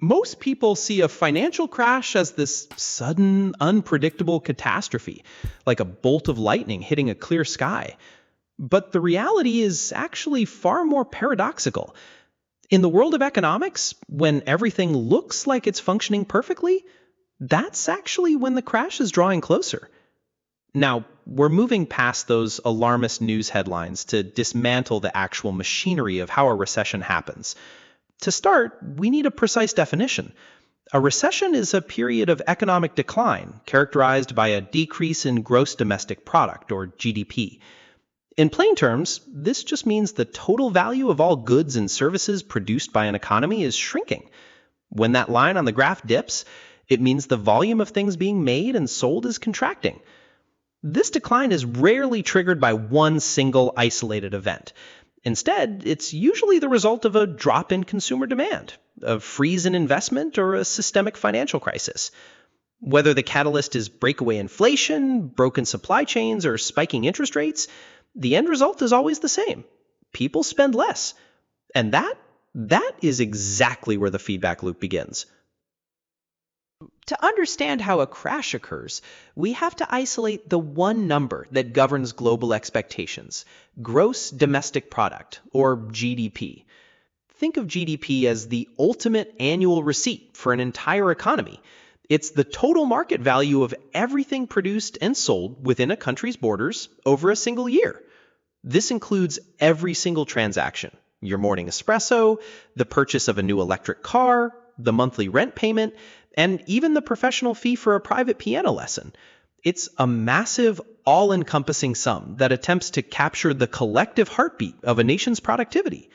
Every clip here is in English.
Most people see a financial crash as this sudden, unpredictable catastrophe, like a bolt of lightning hitting a clear sky. But the reality is actually far more paradoxical. In the world of economics, when everything looks like it's functioning perfectly, that's actually when the crash is drawing closer. Now, we're moving past those alarmist news headlines to dismantle the actual machinery of how a recession happens. To start, we need a precise definition. A recession is a period of economic decline characterized by a decrease in gross domestic product, or GDP. In plain terms, this just means the total value of all goods and services produced by an economy is shrinking. When that line on the graph dips, it means the volume of things being made and sold is contracting. This decline is rarely triggered by one single isolated event. Instead, it's usually the result of a drop in consumer demand, a freeze in investment, or a systemic financial crisis. Whether the catalyst is breakaway inflation, broken supply chains, or spiking interest rates, the end result is always the same. People spend less. And that is exactly where the feedback loop begins. To understand how a crash occurs, we have to isolate the one number that governs global expectations: gross domestic product, or GDP. Think of GDP as the ultimate annual receipt for an entire economy. It's the total market value of everything produced and sold within a country's borders over a single year. This includes every single transaction: your morning espresso, the purchase of a new electric car, the monthly rent payment, and even the professional fee for a private piano lesson. It's a massive, all-encompassing sum that attempts to capture the collective heartbeat of a nation's productivity.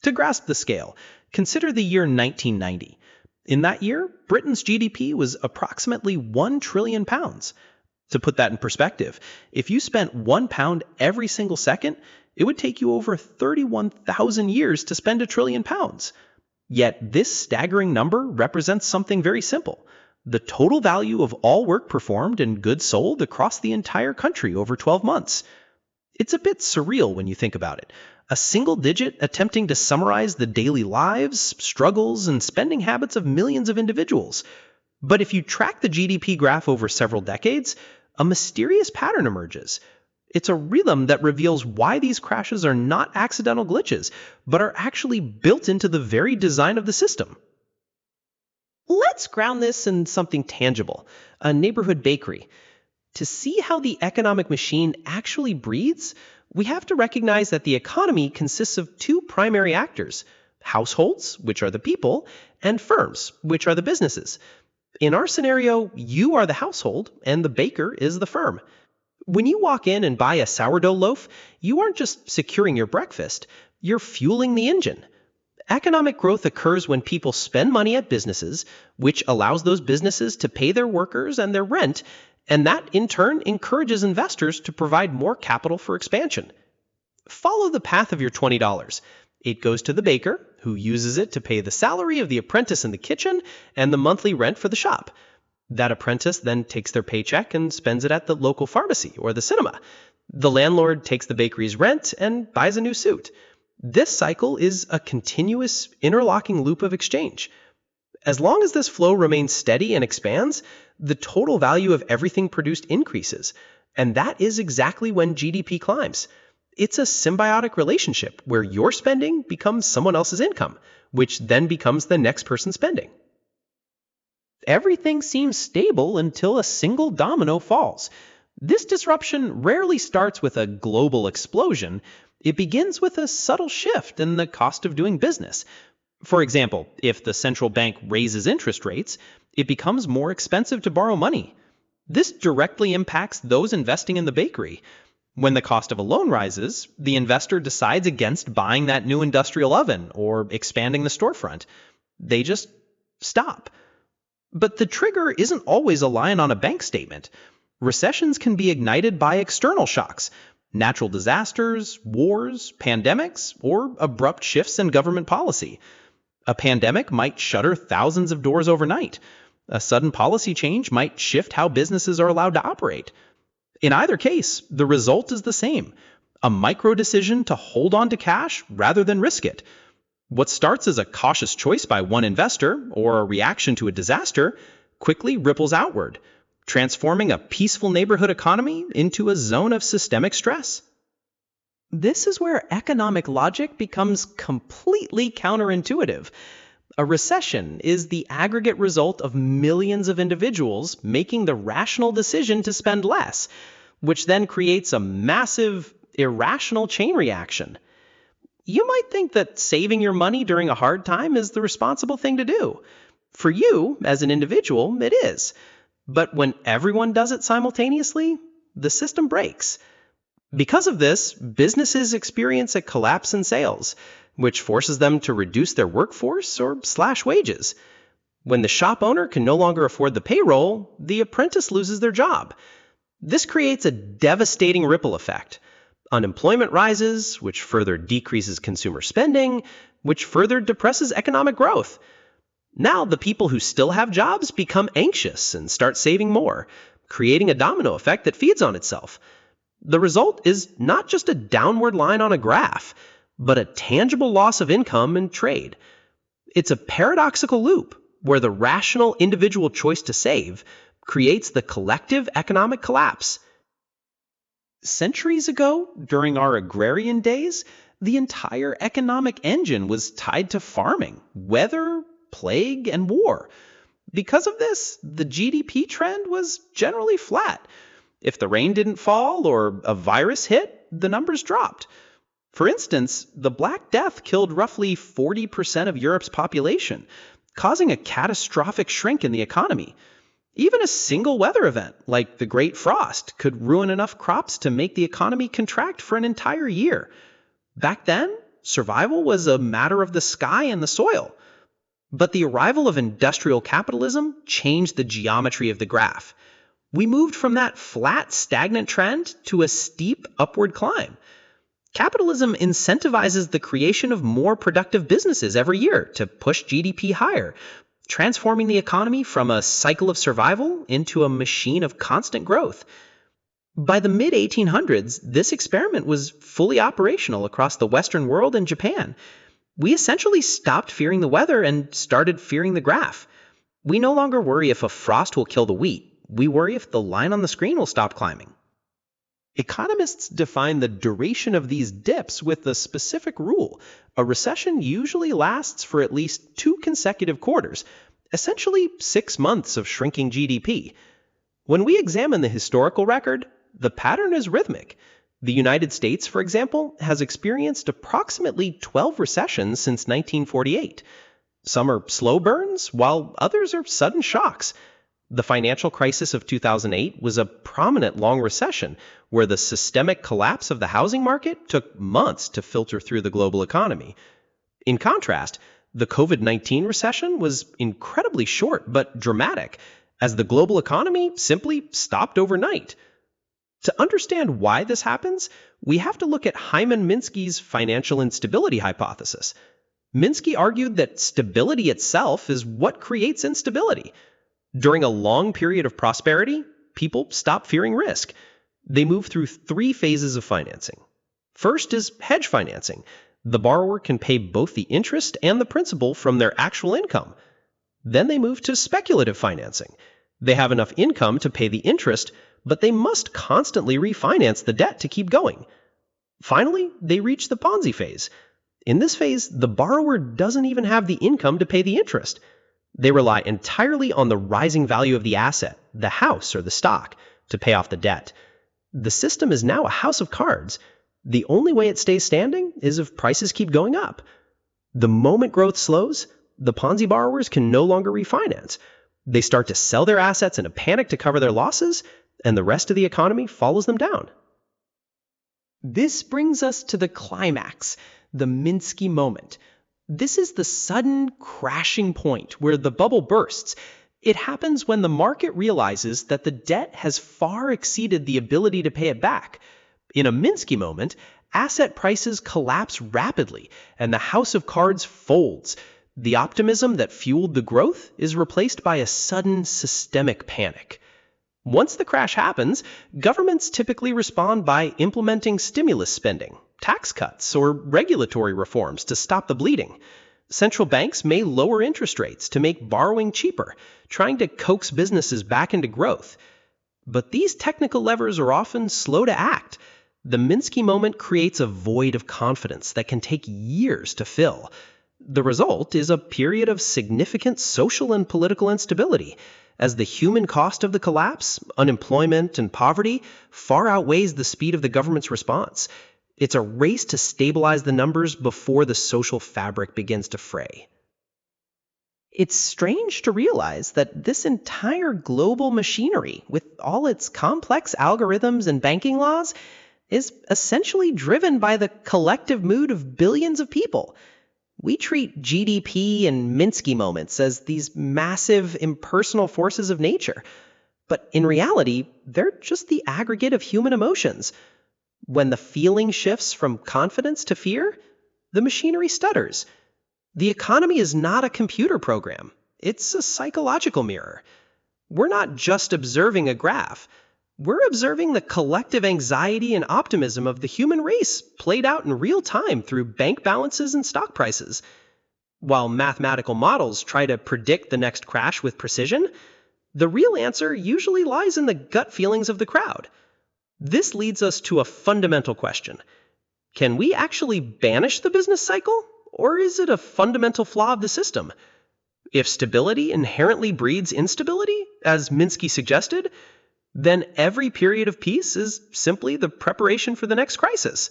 To grasp the scale, consider the year 1990. In that year, Britain's GDP was approximately £1 trillion. To put that in perspective, if you spent £1 every single second, it would take you over 31,000 years to spend £1 trillion. Yet this staggering number represents something very simple: the total value of all work performed and goods sold across the entire country over 12 months. It's a bit surreal when you think about it. A single digit attempting to summarize the daily lives, struggles, and spending habits of millions of individuals. But if you track the GDP graph over several decades, a mysterious pattern emerges. It's a rhythm that reveals why these crashes are not accidental glitches, but are actually built into the very design of the system. Let's ground this in something tangible: a neighborhood bakery. To see how the economic machine actually breathes, we have to recognize that the economy consists of two primary actors: households, which are the people, and firms, which are the businesses. In our scenario, you are the household, and the baker is the firm. When you walk in and buy a sourdough loaf, you aren't just securing your breakfast, you're fueling the engine. Economic growth occurs when people spend money at businesses, which allows those businesses to pay their workers and their rent, and that in turn encourages investors to provide more capital for expansion. Follow the path of your $20. It goes to the baker, who uses it to pay the salary of the apprentice in the kitchen and the monthly rent for the shop. That apprentice then takes their paycheck and spends it at the local pharmacy or the cinema. The landlord takes the bakery's rent and buys a new suit. This cycle is a continuous, interlocking loop of exchange. As long as this flow remains steady and expands, the total value of everything produced increases. And that is exactly when GDP climbs. It's a symbiotic relationship where your spending becomes someone else's income, which then becomes the next person's spending. Everything seems stable until a single domino falls. This disruption rarely starts with a global explosion. It begins with a subtle shift in the cost of doing business. For example, if the central bank raises interest rates, it becomes more expensive to borrow money. This directly impacts those investing in the bakery. When the cost of a loan rises, the investor decides against buying that new industrial oven or expanding the storefront. They just stop. But the trigger isn't always a line on a bank statement. Recessions can be ignited by external shocks: natural disasters, wars, pandemics, or abrupt shifts in government policy. A pandemic might shutter thousands of doors overnight. A sudden policy change might shift how businesses are allowed to operate. In either case, the result is the same: a micro decision to hold on to cash rather than risk it. What starts as a cautious choice by one investor or a reaction to a disaster quickly ripples outward, transforming a peaceful neighborhood economy into a zone of systemic stress. This is where economic logic becomes completely counterintuitive. A recession is the aggregate result of millions of individuals making the rational decision to spend less, which then creates a massive, irrational chain reaction. You might think that saving your money during a hard time is the responsible thing to do. For you, as an individual, it is. But when everyone does it simultaneously, the system breaks. Because of this, businesses experience a collapse in sales, which forces them to reduce their workforce or slash wages. When the shop owner can no longer afford the payroll, the apprentice loses their job. This creates a devastating ripple effect. Unemployment rises, which further decreases consumer spending, which further depresses economic growth. Now the people who still have jobs become anxious and start saving more, creating a domino effect that feeds on itself. The result is not just a downward line on a graph, but a tangible loss of income and trade. It's a paradoxical loop where the rational individual choice to save creates the collective economic collapse. Centuries ago, during our agrarian days, the entire economic engine was tied to farming, weather, plague, and war. Because of this, the GDP trend was generally flat. If the rain didn't fall or a virus hit, the numbers dropped. For instance, the Black Death killed roughly 40% of Europe's population, causing a catastrophic shrink in the economy. Even a single weather event, like the Great Frost, could ruin enough crops to make the economy contract for an entire year. Back then, survival was a matter of the sky and the soil. But the arrival of industrial capitalism changed the geometry of the graph. We moved from that flat, stagnant trend to a steep upward climb. Capitalism incentivizes the creation of more productive businesses every year to push GDP higher, transforming the economy from a cycle of survival into a machine of constant growth. By the mid-1800s, this experiment was fully operational across the Western world and Japan. We essentially stopped fearing the weather and started fearing the graph. We no longer worry if a frost will kill the wheat. We worry if the line on the screen will stop climbing. Economists define the duration of these dips with a specific rule. A recession usually lasts for at least 2 consecutive quarters, essentially 6 months of shrinking GDP. When we examine the historical record, the pattern is rhythmic. The United States, for example, has experienced approximately 12 recessions since 1948. Some are slow burns, while others are sudden shocks. The financial crisis of 2008 was a prominent long recession where the systemic collapse of the housing market took months to filter through the global economy. In contrast, the COVID-19 recession was incredibly short but dramatic, as the global economy simply stopped overnight. To understand why this happens, we have to look at Hyman Minsky's financial instability hypothesis. Minsky argued that stability itself is what creates instability. During a long period of prosperity, people stop fearing risk. They move through 3 phases of financing. First is hedge financing. The borrower can pay both the interest and the principal from their actual income. Then they move to speculative financing. They have enough income to pay the interest, but they must constantly refinance the debt to keep going. Finally, they reach the Ponzi phase. In this phase, the borrower doesn't even have the income to pay the interest. They rely entirely on the rising value of the asset, the house or the stock, to pay off the debt. The system is now a house of cards. The only way it stays standing is if prices keep going up. The moment growth slows, the Ponzi borrowers can no longer refinance. They start to sell their assets in a panic to cover their losses, and the rest of the economy follows them down. This brings us to the climax, the Minsky moment. This is the sudden crashing point where the bubble bursts. It happens when the market realizes that the debt has far exceeded the ability to pay it back. In a Minsky moment, asset prices collapse rapidly, and the house of cards folds. The optimism that fueled the growth is replaced by a sudden systemic panic. Once the crash happens, governments typically respond by implementing stimulus spending, tax cuts or regulatory reforms to stop the bleeding. Central banks may lower interest rates to make borrowing cheaper, trying to coax businesses back into growth. But these technical levers are often slow to act. The Minsky moment creates a void of confidence that can take years to fill. The result is a period of significant social and political instability, as the human cost of the collapse, unemployment, and poverty far outweighs the speed of the government's response. It's a race to stabilize the numbers before the social fabric begins to fray. It's strange to realize that this entire global machinery, with all its complex algorithms and banking laws, is essentially driven by the collective mood of billions of people. We treat GDP and Minsky moments as these massive, impersonal forces of nature. But in reality, they're just the aggregate of human emotions. When the feeling shifts from confidence to fear, the machinery stutters. The economy is not a computer program. It's a psychological mirror. We're not just observing a graph. We're observing the collective anxiety and optimism of the human race played out in real time through bank balances and stock prices. While mathematical models try to predict the next crash with precision, the real answer usually lies in the gut feelings of the crowd. This leads us to a fundamental question. Can we actually banish the business cycle, or is it a fundamental flaw of the system? If stability inherently breeds instability, as Minsky suggested, then every period of peace is simply the preparation for the next crisis.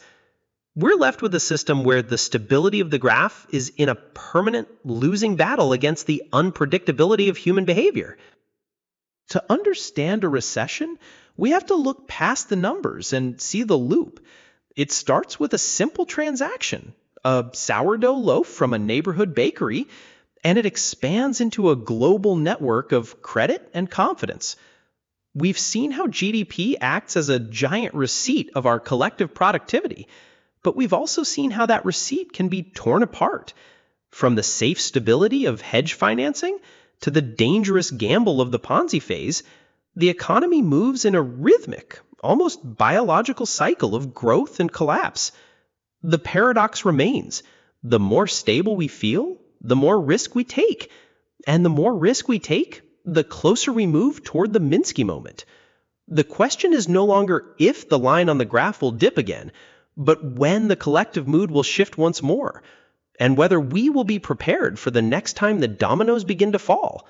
We're left with a system where the stability of the graph is in a permanent losing battle against the unpredictability of human behavior. To understand a recession, we have to look past the numbers and see the loop. It starts with a simple transaction, a sourdough loaf from a neighborhood bakery, and it expands into a global network of credit and confidence. We've seen how GDP acts as a giant receipt of our collective productivity, but we've also seen how that receipt can be torn apart. From the safe stability of hedge financing to the dangerous gamble of the Ponzi phase, the economy moves in a rhythmic, almost biological cycle of growth and collapse. The paradox remains. The more stable we feel, the more risk we take. And the more risk we take, the closer we move toward the Minsky moment. The question is no longer if the line on the graph will dip again, but when the collective mood will shift once more, and whether we will be prepared for the next time the dominoes begin to fall.